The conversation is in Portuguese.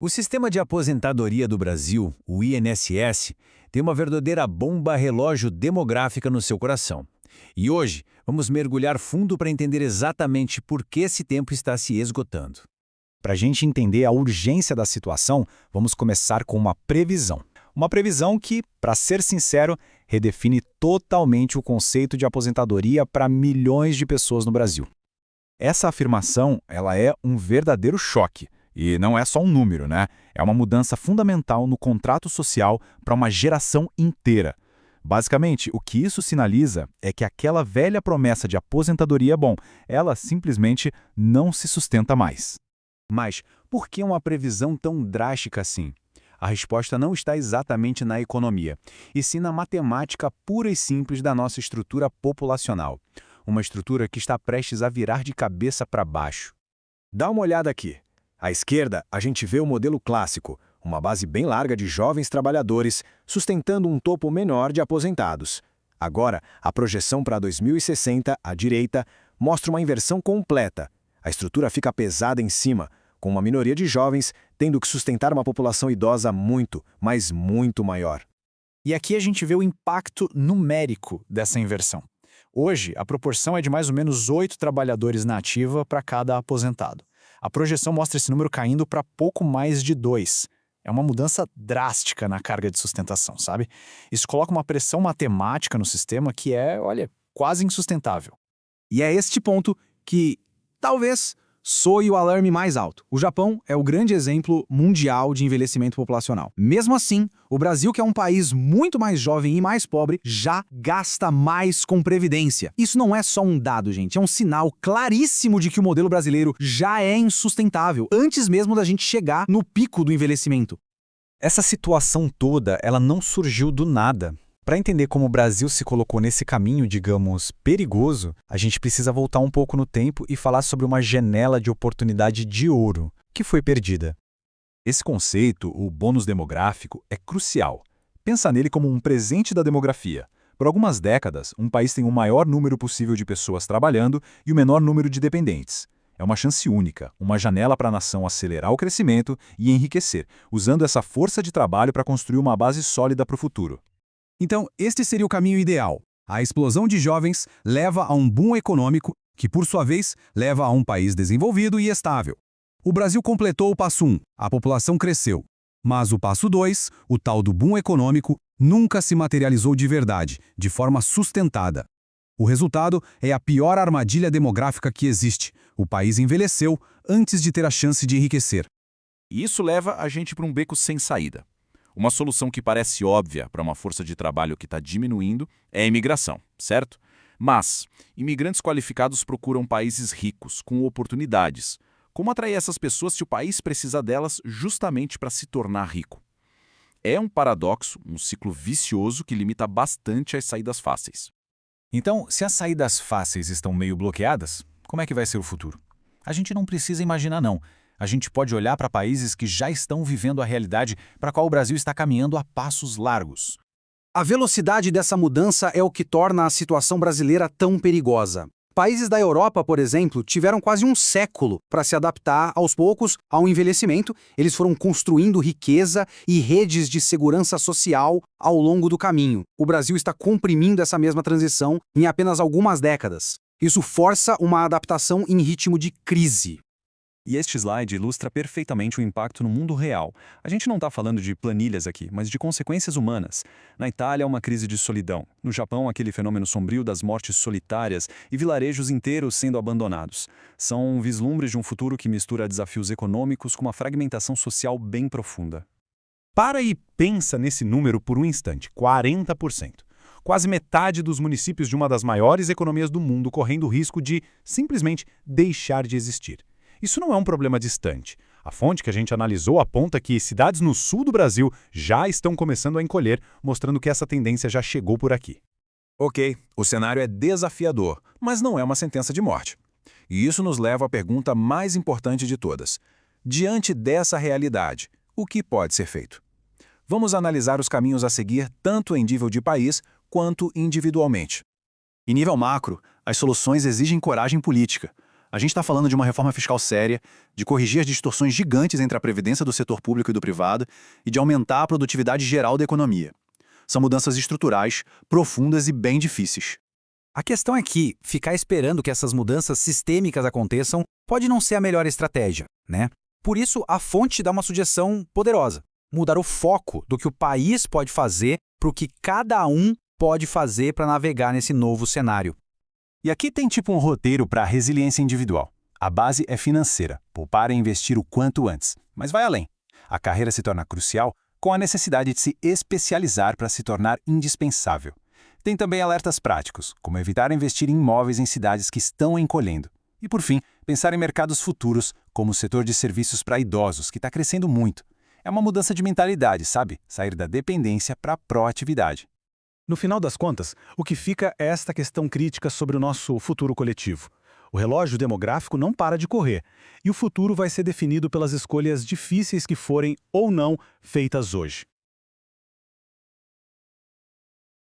O sistema de aposentadoria do Brasil, o INSS, tem uma verdadeira bomba relógio demográfica no seu coração. E hoje, vamos mergulhar fundo para entender exatamente por que esse tempo está se esgotando. Para a gente entender a urgência da situação, vamos começar com uma previsão. Uma previsão que, para ser sincero, redefine totalmente o conceito de aposentadoria para milhões de pessoas no Brasil. Essa afirmação, ela é um verdadeiro choque. E não é só um número, né? É uma mudança fundamental no contrato social para uma geração inteira. Basicamente, o que isso sinaliza é que aquela velha promessa de aposentadoria, ela simplesmente não se sustenta mais. Mas por que uma previsão tão drástica assim? A resposta não está exatamente na economia, e sim na matemática pura e simples da nossa estrutura populacional. Uma estrutura que está prestes a virar de cabeça para baixo. Dá uma olhada aqui. À esquerda, a gente vê o modelo clássico, uma base bem larga de jovens trabalhadores, sustentando um topo menor de aposentados. Agora, a projeção para 2060, à direita, mostra uma inversão completa. A estrutura fica pesada em cima, com uma minoria de jovens tendo que sustentar uma população idosa muito, mas muito maior. E aqui a gente vê o impacto numérico dessa inversão. Hoje, a proporção é de mais ou menos 8 trabalhadores na ativa para cada aposentado. A projeção mostra esse número caindo para pouco mais de 2. É uma mudança drástica na carga de sustentação, sabe? Isso coloca uma pressão matemática no sistema que é, quase insustentável. E é este ponto que, talvez, soe o alarme mais alto. O Japão é o grande exemplo mundial de envelhecimento populacional. Mesmo assim, o Brasil, que é um país muito mais jovem e mais pobre, já gasta mais com previdência. Isso não é só um dado, gente, é um sinal claríssimo de que o modelo brasileiro já é insustentável, antes mesmo da gente chegar no pico do envelhecimento. Essa situação toda, ela não surgiu do nada. Para entender como o Brasil se colocou nesse caminho, digamos, perigoso, a gente precisa voltar um pouco no tempo e falar sobre uma janela de oportunidade de ouro que foi perdida. Esse conceito, o bônus demográfico, é crucial. Pensa nele como um presente da demografia. Por algumas décadas, um país tem o maior número possível de pessoas trabalhando e o menor número de dependentes. É uma chance única, uma janela para a nação acelerar o crescimento e enriquecer, usando essa força de trabalho para construir uma base sólida para o futuro. Então, este seria o caminho ideal. A explosão de jovens leva a um boom econômico, que por sua vez leva a um país desenvolvido e estável. O Brasil completou o passo 1, a população cresceu. Mas o passo 2, o tal do boom econômico, nunca se materializou de verdade, de forma sustentada. O resultado é a pior armadilha demográfica que existe. O país envelheceu antes de ter a chance de enriquecer. E isso leva a gente para um beco sem saída. Uma solução que parece óbvia para uma força de trabalho que está diminuindo é a imigração, certo? Mas imigrantes qualificados procuram países ricos, com oportunidades. Como atrair essas pessoas se o país precisa delas justamente para se tornar rico? É um paradoxo, um ciclo vicioso que limita bastante as saídas fáceis. Então, se as saídas fáceis estão meio bloqueadas, como é que vai ser o futuro? A gente não precisa imaginar, não. A gente pode olhar para países que já estão vivendo a realidade para a qual o Brasil está caminhando a passos largos. A velocidade dessa mudança é o que torna a situação brasileira tão perigosa. Países da Europa, por exemplo, tiveram quase um século para se adaptar aos poucos ao envelhecimento. Eles foram construindo riqueza e redes de segurança social ao longo do caminho. O Brasil está comprimindo essa mesma transição em apenas algumas décadas. Isso força uma adaptação em ritmo de crise. E este slide ilustra perfeitamente o impacto no mundo real. A gente não está falando de planilhas aqui, mas de consequências humanas. Na Itália, uma crise de solidão. No Japão, aquele fenômeno sombrio das mortes solitárias e vilarejos inteiros sendo abandonados. São vislumbres de um futuro que mistura desafios econômicos com uma fragmentação social bem profunda. Para e pensa nesse número por um instante, 40%. Quase metade dos municípios de uma das maiores economias do mundo correndo o risco de, simplesmente, deixar de existir. Isso não é um problema distante. A fonte que a gente analisou aponta que cidades no sul do Brasil já estão começando a encolher, mostrando que essa tendência já chegou por aqui. Ok, o cenário é desafiador, mas não é uma sentença de morte. E isso nos leva à pergunta mais importante de todas. Diante dessa realidade, o que pode ser feito? Vamos analisar os caminhos a seguir tanto em nível de país quanto individualmente. Em nível macro, as soluções exigem coragem política. A gente está falando de uma reforma fiscal séria, de corrigir as distorções gigantes entre a previdência do setor público e do privado e de aumentar a produtividade geral da economia. São mudanças estruturais, profundas e bem difíceis. A questão é que ficar esperando que essas mudanças sistêmicas aconteçam pode não ser a melhor estratégia, né? Por isso, a fonte dá uma sugestão poderosa: mudar o foco do que o país pode fazer para o que cada um pode fazer para navegar nesse novo cenário. E aqui tem tipo um roteiro para a resiliência individual. A base é financeira, poupar e investir o quanto antes. Mas vai além. A carreira se torna crucial com a necessidade de se especializar para se tornar indispensável. Tem também alertas práticos, como evitar investir em imóveis em cidades que estão encolhendo. E por fim, pensar em mercados futuros, como o setor de serviços para idosos, que está crescendo muito. É uma mudança de mentalidade, sabe? Sair da dependência para a proatividade. No final das contas, o que fica é esta questão crítica sobre o nosso futuro coletivo. O relógio demográfico não para de correr, e o futuro vai ser definido pelas escolhas difíceis que forem ou não feitas hoje.